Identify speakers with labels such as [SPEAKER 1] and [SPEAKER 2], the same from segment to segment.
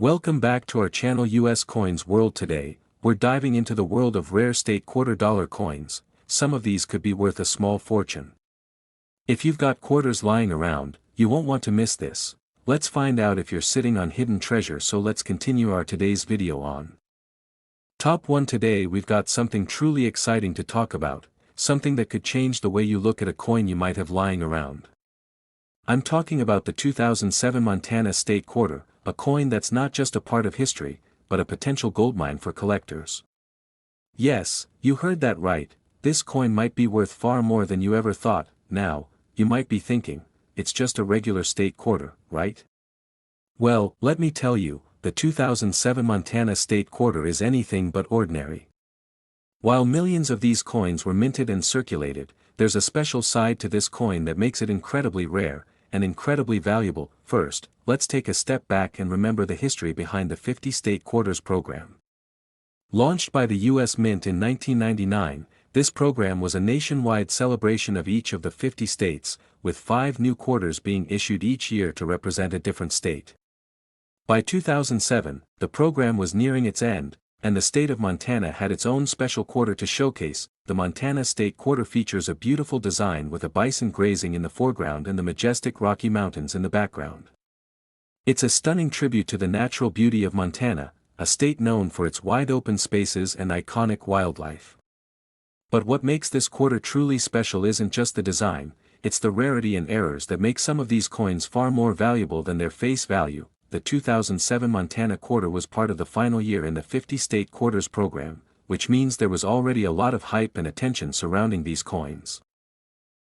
[SPEAKER 1] Welcome back to our channel US Coins World. Today, we're diving into the world of rare state $quarter coins. Some of these could be worth a small fortune. If you've got quarters lying around, you won't want to miss this. Let's find out if you're sitting on hidden treasure. So let's continue our today's video on Top 1. Today we've got something truly exciting to talk about, something that could change the way you look at a coin you might have lying around. I'm talking about the 2007 Montana State Quarter, a coin that's not just a part of history, but a potential goldmine for collectors. Yes, you heard that right, this coin might be worth far more than you ever thought. Now, you might be thinking, it's just a regular state quarter, right? Well, let me tell you, the 2007 Montana State Quarter is anything but ordinary. While millions of these coins were minted and circulated, there's a special side to this coin that makes it incredibly rare, and incredibly valuable. First, let's take a step back and remember the history behind the 50 State Quarters program. Launched by the U.S. Mint in 1999, this program was a nationwide celebration of each of the 50 states, with 5 new quarters being issued each year to represent a different state. By 2007, the program was nearing its end, and the state of Montana had its own special quarter to showcase. The Montana State Quarter features a beautiful design with a bison grazing in the foreground and the majestic Rocky Mountains in the background. It's a stunning tribute to the natural beauty of Montana, a state known for its wide open spaces and iconic wildlife. But what makes this quarter truly special isn't just the design, it's the rarity and errors that make some of these coins far more valuable than their face value. The 2007 Montana Quarter was part of the final year in the 50 State Quarters program, which means there was already a lot of hype and attention surrounding these coins.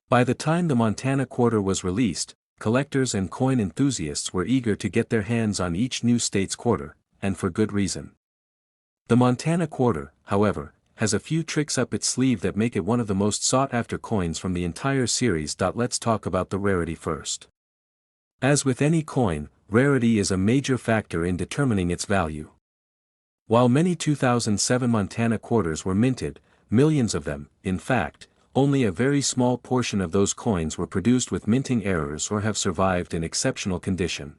[SPEAKER 1] By the time the Montana Quarter was released, collectors and coin enthusiasts were eager to get their hands on each new state's quarter, and for good reason. The Montana Quarter, however, has a few tricks up its sleeve that make it one of the most sought-after coins from the entire series. Let's talk about the rarity first. As with any coin, rarity is a major factor in determining its value. While many 2007 Montana quarters were minted, millions of them, in fact, only a very small portion of those coins were produced with minting errors or have survived in exceptional condition.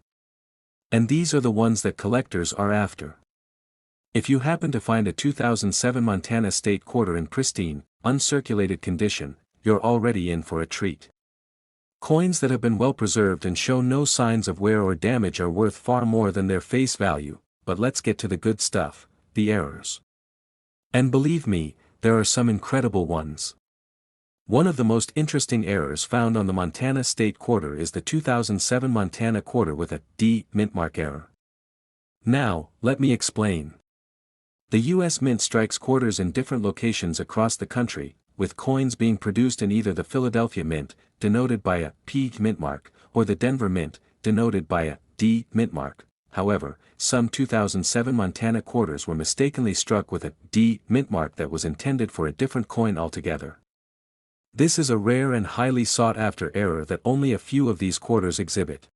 [SPEAKER 1] And these are the ones that collectors are after. If you happen to find a 2007 Montana State Quarter in pristine, uncirculated condition, you're already in for a treat. Coins that have been well preserved and show no signs of wear or damage are worth far more than their face value. But let's get to the good stuff, the errors. And believe me, there are some incredible ones. One of the most interesting errors found on the Montana State Quarter is the 2007 Montana Quarter with a D mint mark error. Now, let me explain. The U.S. Mint strikes quarters in different locations across the country, with coins being produced in either the Philadelphia Mint, denoted by a P mint mark, or the Denver Mint, denoted by a D mint mark. However, some 2007 Montana quarters were mistakenly struck with a D mint mark that was intended for a different coin altogether. This is a rare and highly sought-after error that only a few of these quarters exhibit.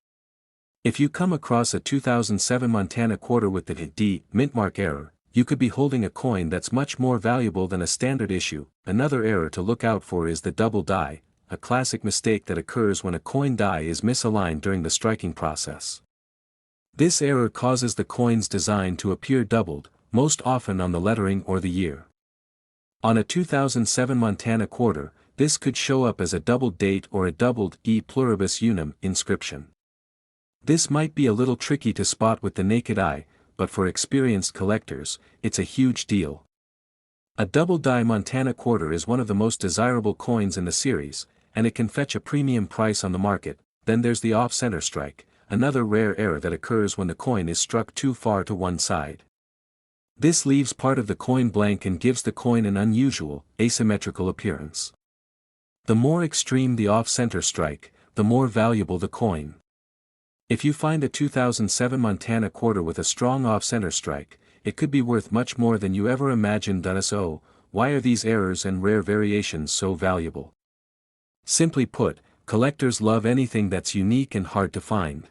[SPEAKER 1] If you come across a 2007 Montana quarter with the D mint mark error, you could be holding a coin that's much more valuable than a standard issue. Another error to look out for is the double die, a classic mistake that occurs when a coin die is misaligned during the striking process. This error causes the coin's design to appear doubled, most often on the lettering or the year. On a 2007 Montana quarter, this could show up as a doubled date or a doubled E pluribus unum inscription. This might be a little tricky to spot with the naked eye, but for experienced collectors, it's a huge deal. A double die Montana quarter is one of the most desirable coins in the series, and it can fetch a premium price on the market. Then there's the off-center strike, another rare error that occurs when the coin is struck too far to one side. This leaves part of the coin blank and gives the coin an unusual, asymmetrical appearance. The more extreme the off-center strike, the more valuable the coin. If you find a 2007 Montana quarter with a strong off-center strike, it could be worth much more than you ever imagined. So, why are these errors and rare variations so valuable? Simply put, collectors love anything that's unique and hard to find.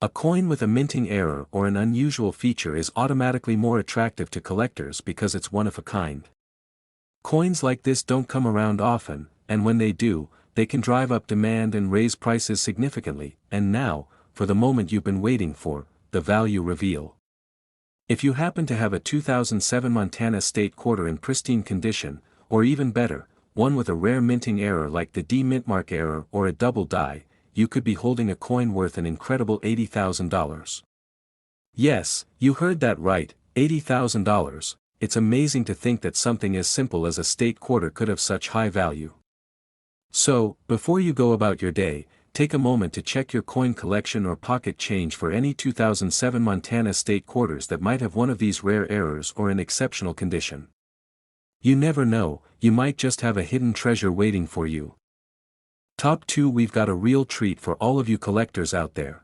[SPEAKER 1] A coin with a minting error or an unusual feature is automatically more attractive to collectors because it's one of a kind. Coins like this don't come around often, and when they do, they can drive up demand and raise prices significantly. And now, for the moment you've been waiting for, the value reveal. If you happen to have a 2007 Montana State quarter in pristine condition, or even better, one with a rare minting error like the D mintmark error or a double die, you could be holding a coin worth an incredible $80,000. Yes, you heard that right, $80,000. It's amazing to think that something as simple as a state quarter could have such high value. So, before you go about your day, take a moment to check your coin collection or pocket change for any 2007 Montana State quarters that might have one of these rare errors or in exceptional condition. You never know, you might just have a hidden treasure waiting for you. Top 2. We've got a real treat for all of you collectors out there.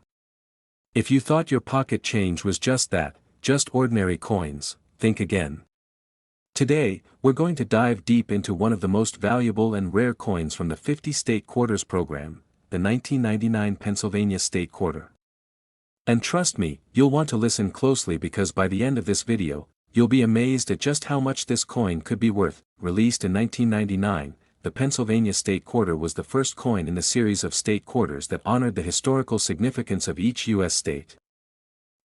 [SPEAKER 1] If you thought your pocket change was just that, just ordinary coins, think again. Today, we're going to dive deep into one of the most valuable and rare coins from the 50 State Quarters program, the 1999 Pennsylvania State Quarter. And trust me, you'll want to listen closely because by the end of this video, you'll be amazed at just how much this coin could be worth. Released in 1999, the Pennsylvania State Quarter was the first coin in the series of state quarters that honored the historical significance of each U.S. state.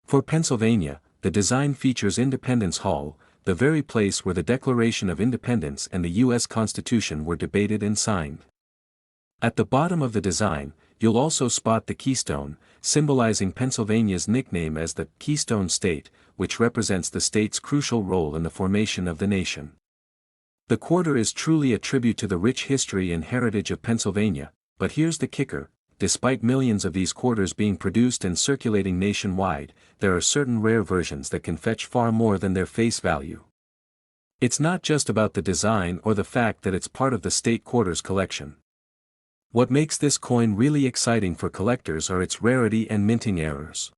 [SPEAKER 1] For Pennsylvania, the design features Independence Hall, the very place where the Declaration of Independence and the U.S. Constitution were debated and signed. At the bottom of the design, you'll also spot the keystone, symbolizing Pennsylvania's nickname as the Keystone State, which represents the state's crucial role in the formation of the nation. The quarter is truly a tribute to the rich history and heritage of Pennsylvania, but here's the kicker: despite millions of these quarters being produced and circulating nationwide, there are certain rare versions that can fetch far more than their face value. It's not just about the design or the fact that it's part of the state quarters collection. What makes this coin really exciting for collectors are its rarity and minting errors.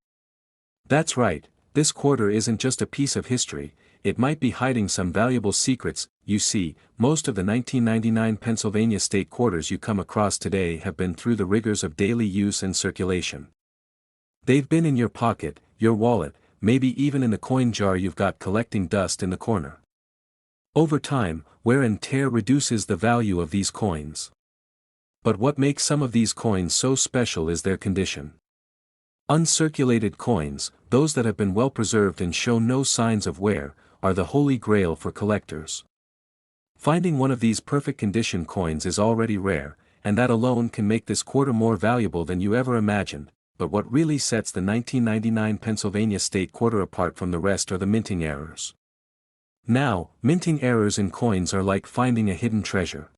[SPEAKER 1] That's right, this quarter isn't just a piece of history, it might be hiding some valuable secrets. You see, most of the 1999 Pennsylvania state quarters you come across today have been through the rigors of daily use and circulation. They've been in your pocket, your wallet, maybe even in the coin jar you've got collecting dust in the corner. Over time, wear and tear reduces the value of these coins. But what makes some of these coins so special is their condition. Uncirculated coins, those that have been well preserved and show no signs of wear, are the holy grail for collectors. Finding one of these perfect condition coins is already rare, and that alone can make this quarter more valuable than you ever imagined. But what really sets the 1999 Pennsylvania State Quarter apart from the rest are the minting errors. Now, minting errors in coins are like finding a hidden treasure.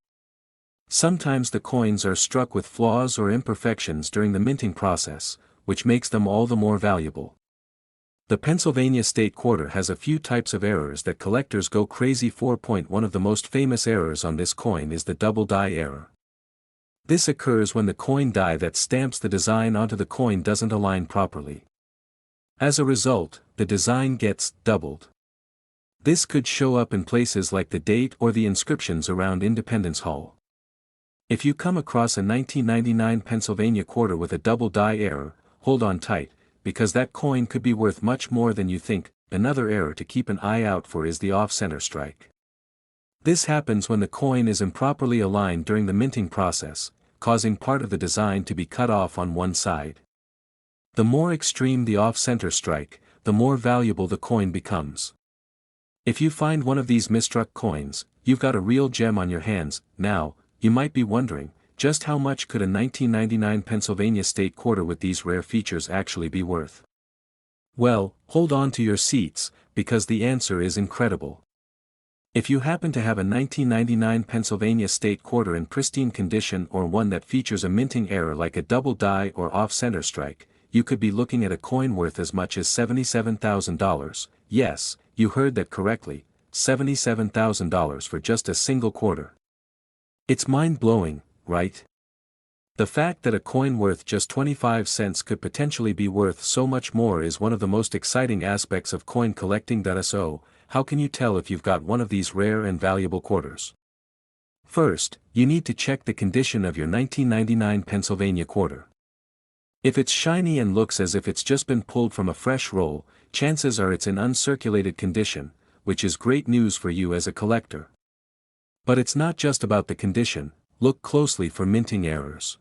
[SPEAKER 1] Sometimes the coins are struck with flaws or imperfections during the minting process, which makes them all the more valuable. The Pennsylvania State Quarter has a few types of errors that collectors go crazy for. One of the most famous errors on this coin is the double die error. This occurs when the coin die that stamps the design onto the coin doesn't align properly. As a result, the design gets doubled. This could show up in places like the date or the inscriptions around Independence Hall. If you come across a 1999 Pennsylvania quarter with a double die error, hold on tight, because that coin could be worth much more than you think. Another error to keep an eye out for is the off-center strike. This happens when the coin is improperly aligned during the minting process, causing part of the design to be cut off on one side. The more extreme the off-center strike, the more valuable the coin becomes. If you find one of these misstruck coins, you've got a real gem on your hands. Now, you might be wondering, just how much could a 1999 Pennsylvania State Quarter with these rare features actually be worth? Well, hold on to your seats, because the answer is incredible. If you happen to have a 1999 Pennsylvania State Quarter in pristine condition or one that features a minting error like a double die or off-center strike, you could be looking at a coin worth as much as $77,000. Yes, you heard that correctly, $77,000 for just a single quarter. It's mind-blowing, right? The fact that a coin worth just 25 cents could potentially be worth so much more is one of the most exciting aspects of coin collecting. So, how can you tell if you've got one of these rare and valuable quarters? First, you need to check the condition of your 1999 Pennsylvania quarter. If it's shiny and looks as if it's just been pulled from a fresh roll, chances are it's in uncirculated condition, which is great news for you as a collector. But it's not just about the condition. Look closely for minting errors.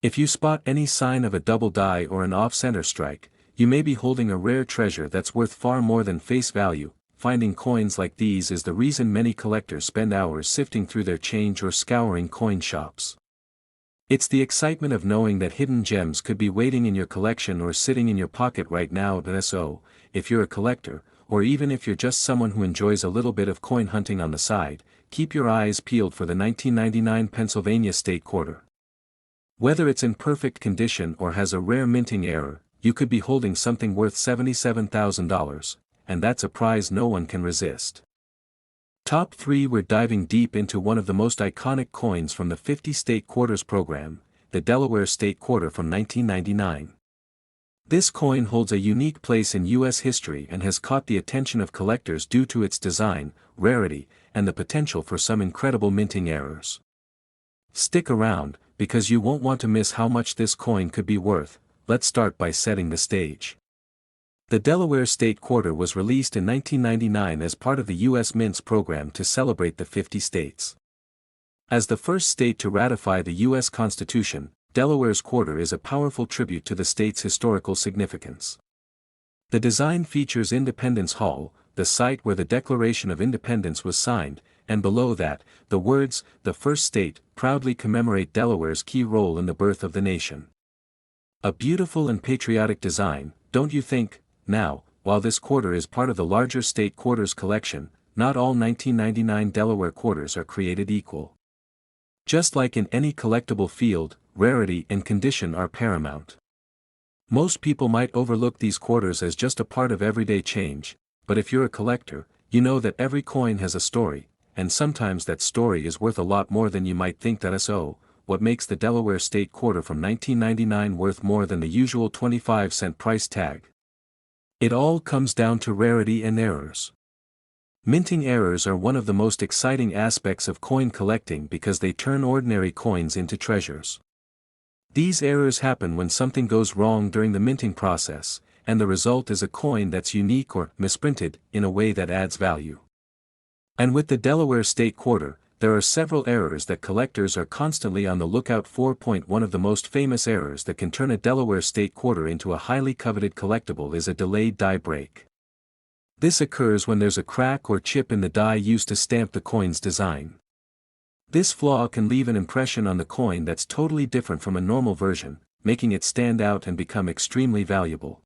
[SPEAKER 1] If you spot any sign of a double die or an off-center strike, you may be holding a rare treasure that's worth far more than face value. Finding coins like these is the reason many collectors spend hours sifting through their change or scouring coin shops. It's the excitement of knowing that hidden gems could be waiting in your collection or sitting in your pocket right now. So, if you're a collector, or even if you're just someone who enjoys a little bit of coin hunting on the side, keep your eyes peeled for the 1999 Pennsylvania State Quarter. Whether it's in perfect condition or has a rare minting error, you could be holding something worth $77,000, and that's a prize no one can resist. Top 3. We're diving deep into one of the most iconic coins from the 50 State Quarters program, the Delaware State Quarter from 1999. This coin holds a unique place in U.S. history and has caught the attention of collectors due to its design, rarity, and the potential for some incredible minting errors. Stick around, because you won't want to miss how much this coin could be worth. Let's start by setting the stage. The Delaware State Quarter was released in 1999 as part of the U.S. Mint's program to celebrate the 50 states. As the first state to ratify the U.S. Constitution, Delaware's quarter is a powerful tribute to the state's historical significance. The design features Independence Hall, the site where the Declaration of Independence was signed, and below that, the words, "The First State," proudly commemorate Delaware's key role in the birth of the nation. A beautiful and patriotic design, don't you think? Now, while this quarter is part of the larger state quarters collection, not all 1999 Delaware quarters are created equal. Just like in any collectible field, rarity and condition are paramount. Most people might overlook these quarters as just a part of everyday change, but if you're a collector, you know that every coin has a story, and sometimes that story is worth a lot more than you might think. So, what makes the Delaware State Quarter from 1999 worth more than the usual 25-cent price tag? It all comes down to rarity and errors. Minting errors are one of the most exciting aspects of coin collecting because they turn ordinary coins into treasures. These errors happen when something goes wrong during the minting process, and the result is a coin that's unique or misprinted in a way that adds value. And with the Delaware State Quarter, there are several errors that collectors are constantly on the lookout for. One of the most famous errors that can turn a Delaware State Quarter into a highly coveted collectible is a delayed die break. This occurs when there's a crack or chip in the die used to stamp the coin's design. This flaw can leave an impression on the coin that's totally different from a normal version, making it stand out and become extremely valuable.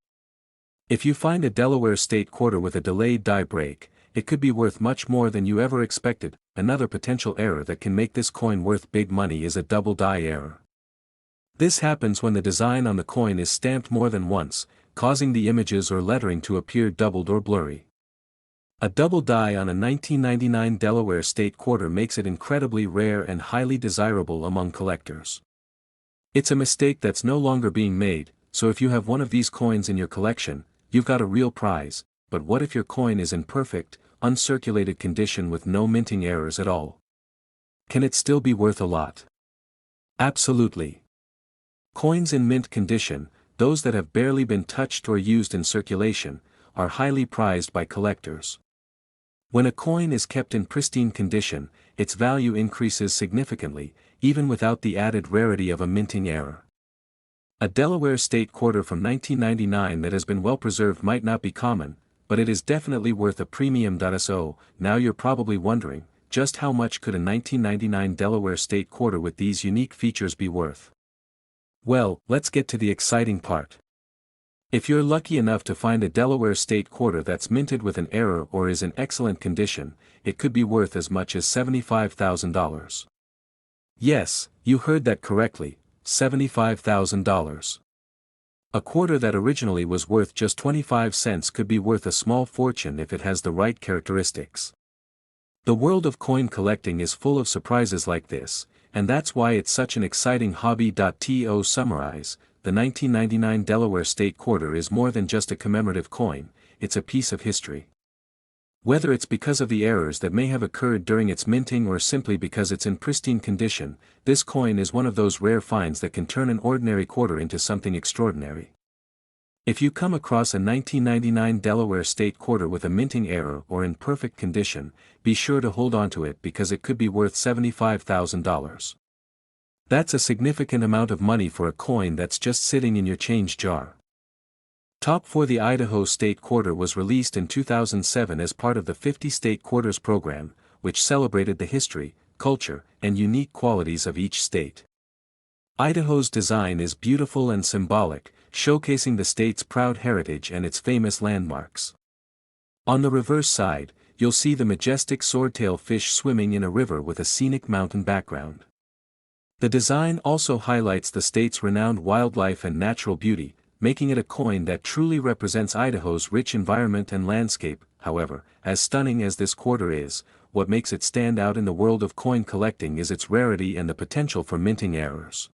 [SPEAKER 1] If you find a Delaware State Quarter with a delayed die break, it could be worth much more than you ever expected. Another potential error that can make this coin worth big money is a double die error. This happens when the design on the coin is stamped more than once, causing the images or lettering to appear doubled or blurry. A double die on a 1999 Delaware State Quarter makes it incredibly rare and highly desirable among collectors. It's a mistake that's no longer being made, so if you have one of these coins in your collection, you've got a real prize. But what if your coin is in perfect, uncirculated condition with no minting errors at all? Can it still be worth a lot? Absolutely. Coins in mint condition, those that have barely been touched or used in circulation, are highly prized by collectors. When a coin is kept in pristine condition, its value increases significantly, even without the added rarity of a minting error. A Delaware State Quarter from 1999 that has been well preserved might not be common, but it is definitely worth a premium. So, now you're probably wondering, just how much could a 1999 Delaware State Quarter with these unique features be worth? Well, let's get to the exciting part. If you're lucky enough to find a Delaware State Quarter that's minted with an error or is in excellent condition, it could be worth as much as $75,000. Yes, you heard that correctly, $75,000. A quarter that originally was worth just 25 cents could be worth a small fortune if it has the right characteristics. The world of coin collecting is full of surprises like this, and that's why it's such an exciting hobby. To summarize, the 1999 Delaware State Quarter is more than just a commemorative coin, it's a piece of history. Whether it's because of the errors that may have occurred during its minting or simply because it's in pristine condition, this coin is one of those rare finds that can turn an ordinary quarter into something extraordinary. If you come across a 1999 Delaware State Quarter with a minting error or in perfect condition, be sure to hold on to it because it could be worth $75,000. That's a significant amount of money for a coin that's just sitting in your change jar. Top 4. The Idaho State Quarter was released in 2007 as part of the 50 State Quarters program, which celebrated the history, culture, and unique qualities of each state. Idaho's design is beautiful and symbolic, showcasing the state's proud heritage and its famous landmarks. On the reverse side, you'll see the majestic swordtail fish swimming in a river with a scenic mountain background. The design also highlights the state's renowned wildlife and natural beauty, making it a coin that truly represents Idaho's rich environment and landscape. However, as stunning as this quarter is, what makes it stand out in the world of coin collecting is its rarity and the potential for minting errors.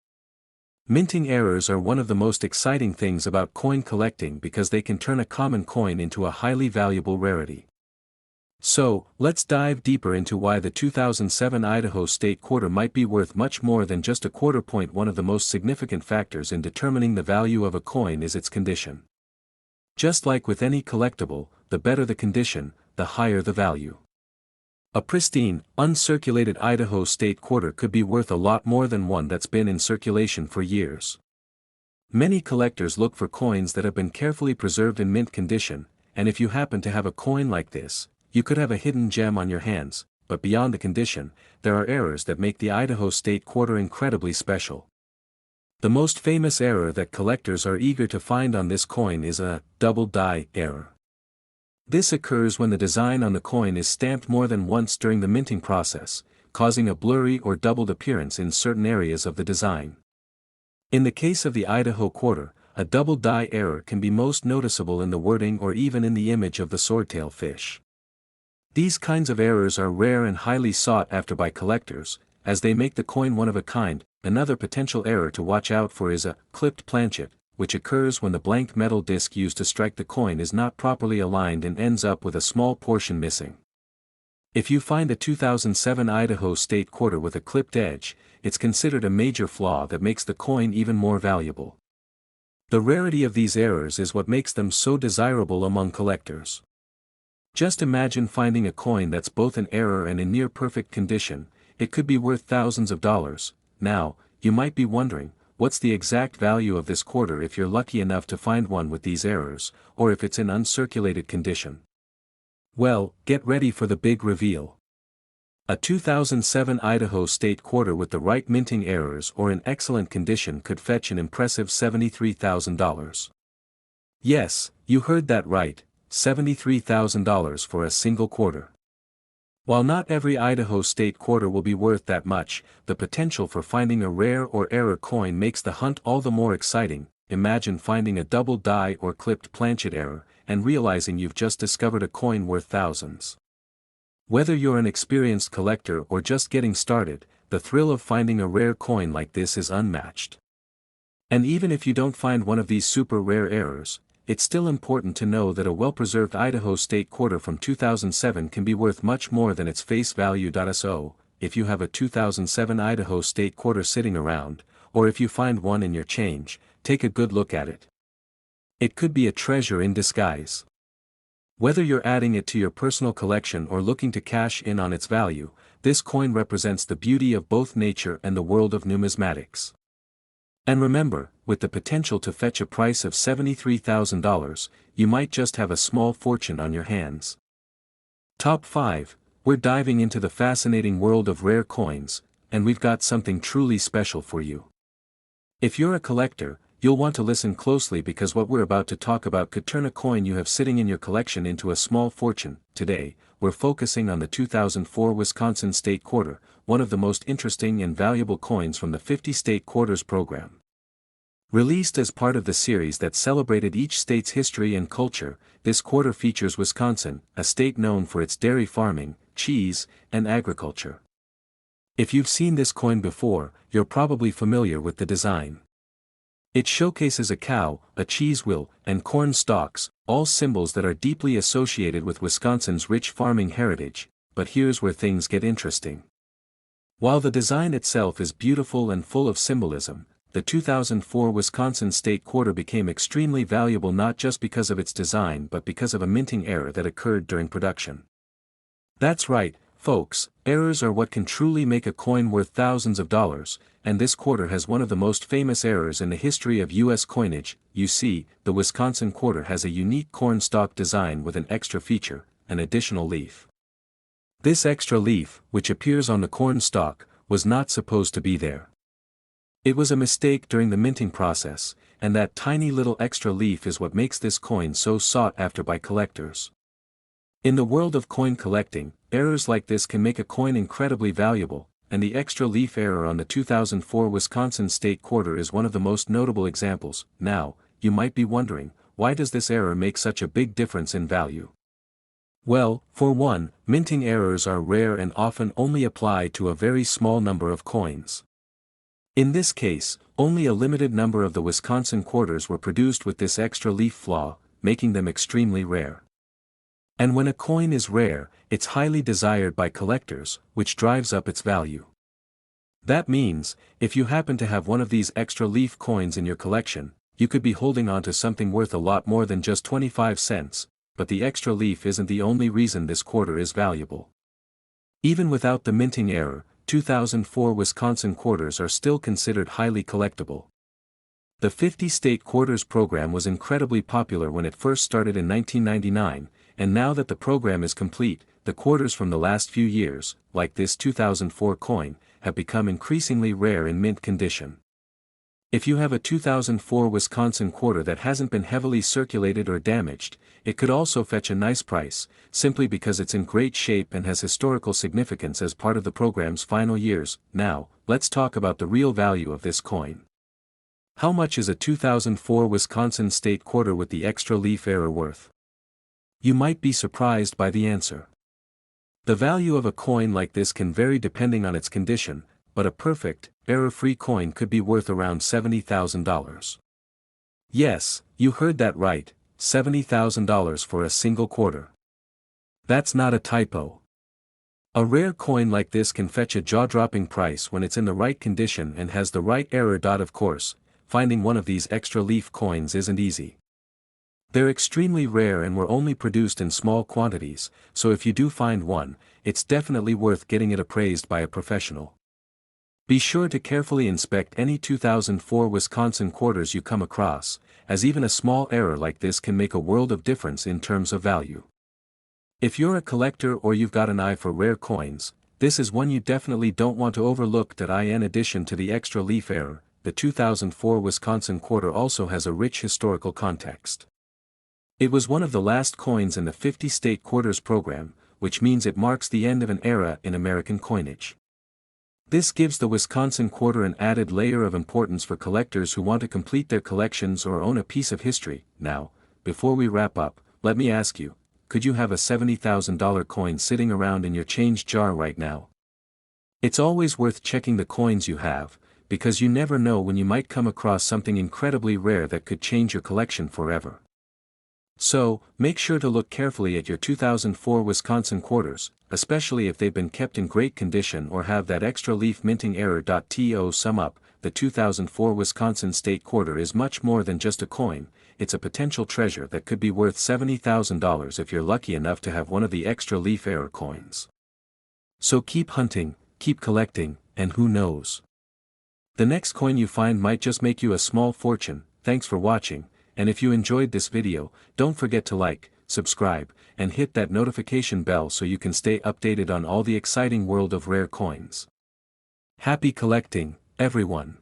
[SPEAKER 1] Minting errors are one of the most exciting things about coin collecting because they can turn a common coin into a highly valuable rarity. So, let's dive deeper into why the 2007 Idaho State Quarter might be worth much more than just a quarter point. One of the most significant factors in determining the value of a coin is its condition. Just like with any collectible, the better the condition, the higher the value. A pristine, uncirculated Idaho State Quarter could be worth a lot more than one that's been in circulation for years. Many collectors look for coins that have been carefully preserved in mint condition, and if you happen to have a coin like this, you could have a hidden gem on your hands. But beyond the condition, there are errors that make the Idaho State Quarter incredibly special. The most famous error that collectors are eager to find on this coin is a double die error. This occurs when the design on the coin is stamped more than once during the minting process, causing a blurry or doubled appearance in certain areas of the design. In the case of the Idaho Quarter, a double die error can be most noticeable in the wording or even in the image of the swordtail fish. These kinds of errors are rare and highly sought after by collectors, as they make the coin one of a kind. Another potential error to watch out for is a clipped planchet, which occurs when the blank metal disc used to strike the coin is not properly aligned and ends up with a small portion missing. If you find a 2007 Idaho State Quarter with a clipped edge, it's considered a major flaw that makes the coin even more valuable. The rarity of these errors is what makes them so desirable among collectors. Just imagine finding a coin that's both an error and in near-perfect condition. It could be worth thousands of dollars. Now, you might be wondering, what's the exact value of this quarter if you're lucky enough to find one with these errors, or if it's in uncirculated condition? Well, get ready for the big reveal. A 2007 Idaho State Quarter with the right minting errors or in excellent condition could fetch an impressive $73,000. Yes, you heard that right, $73,000 for a single quarter. While not every Idaho State Quarter will be worth that much, the potential for finding a rare or error coin makes the hunt all the more exciting. Imagine finding a double die or clipped planchet error, and realizing you've just discovered a coin worth thousands. Whether you're an experienced collector or just getting started, the thrill of finding a rare coin like this is unmatched. And even if you don't find one of these super rare errors, it's still important to know that a well-preserved Idaho State Quarter from 2007 can be worth much more than its face value. So, if you have a 2007 Idaho State Quarter sitting around, or if you find one in your change, take a good look at it. It could be a treasure in disguise. Whether you're adding it to your personal collection or looking to cash in on its value, this coin represents the beauty of both nature and the world of numismatics. And remember, with the potential to fetch a price of $73,000, you might just have a small fortune on your hands. Top 5, we're diving into the fascinating world of rare coins, and we've got something truly special for you. If you're a collector, you'll want to listen closely because what we're about to talk about could turn a coin you have sitting in your collection into a small fortune. Today, we're focusing on the 2004 Wisconsin State Quarter, one of the most interesting and valuable coins from the 50 State Quarters program. Released as part of the series that celebrated each state's history and culture, this quarter features Wisconsin, a state known for its dairy farming, cheese, and agriculture. If you've seen this coin before, you're probably familiar with the design. It showcases a cow, a cheese wheel, and corn stalks, all symbols that are deeply associated with Wisconsin's rich farming heritage. But here's where things get interesting. While the design itself is beautiful and full of symbolism, the 2004 Wisconsin State Quarter became extremely valuable not just because of its design but because of a minting error that occurred during production. That's right, Folks, errors are what can truly make a coin worth thousands of dollars, and this quarter has one of the most famous errors in the history of U.S. coinage. You see, the Wisconsin quarter has a unique corn stalk design with an extra feature, an additional leaf. This extra leaf, which appears on the corn stalk, was not supposed to be there. It was a mistake during the minting process, and that tiny little extra leaf is what makes this coin so sought after by collectors. In the world of coin collecting, errors like this can make a coin incredibly valuable, and the extra leaf error on the 2004 Wisconsin state quarter is one of the most notable examples. Now, you might be wondering, why does this error make such a big difference in value? Well, for one, minting errors are rare and often only apply to a very small number of coins. In this case, only a limited number of the Wisconsin quarters were produced with this extra leaf flaw, making them extremely rare. And when a coin is rare, it's highly desired by collectors, which drives up its value. That means, if you happen to have one of these extra leaf coins in your collection, you could be holding on to something worth a lot more than just 25 cents, but the extra leaf isn't the only reason this quarter is valuable. Even without the minting error, 2004 Wisconsin quarters are still considered highly collectible. The 50-state quarters program was incredibly popular when it first started in 1999, and now that the program is complete, the quarters from the last few years, like this 2004 coin, have become increasingly rare in mint condition. If you have a 2004 Wisconsin quarter that hasn't been heavily circulated or damaged, it could also fetch a nice price, simply because it's in great shape and has historical significance as part of the program's final years. Now, let's talk about the real value of this coin. How much is a 2004 Wisconsin state quarter with the extra leaf error worth? You might be surprised by the answer. The value of a coin like this can vary depending on its condition, but a perfect, error-free coin could be worth around $70,000. Yes, you heard that right, $70,000 for a single quarter. That's not a typo. A rare coin like this can fetch a jaw-dropping price when it's in the right condition and has the right error. Of course, finding one of these extra leaf coins isn't easy. They're extremely rare and were only produced in small quantities, so if you do find one, it's definitely worth getting it appraised by a professional. Be sure to carefully inspect any 2004 Wisconsin quarters you come across, as even a small error like this can make a world of difference in terms of value. If you're a collector or you've got an eye for rare coins, this is one you definitely don't want to overlook. In addition to the extra leaf error, the 2004 Wisconsin quarter also has a rich historical context. It was one of the last coins in the 50-state quarters program, which means it marks the end of an era in American coinage. This gives the Wisconsin quarter an added layer of importance for collectors who want to complete their collections or own a piece of history. Now, before we wrap up, let me ask you, could you have a $70,000 coin sitting around in your change jar right now? It's always worth checking the coins you have, because you never know when you might come across something incredibly rare that could change your collection forever. So, make sure to look carefully at your 2004 Wisconsin quarters, especially if they've been kept in great condition or have that extra leaf minting error. To sum up, the 2004 Wisconsin state quarter is much more than just a coin. It's a potential treasure that could be worth $70,000 if you're lucky enough to have one of the extra leaf error coins. So keep hunting, keep collecting, and who knows? The next coin you find might just make you a small fortune. Thanks for watching. And if you enjoyed this video, don't forget to like, subscribe, and hit that notification bell so you can stay updated on all the exciting world of rare coins. Happy collecting, everyone!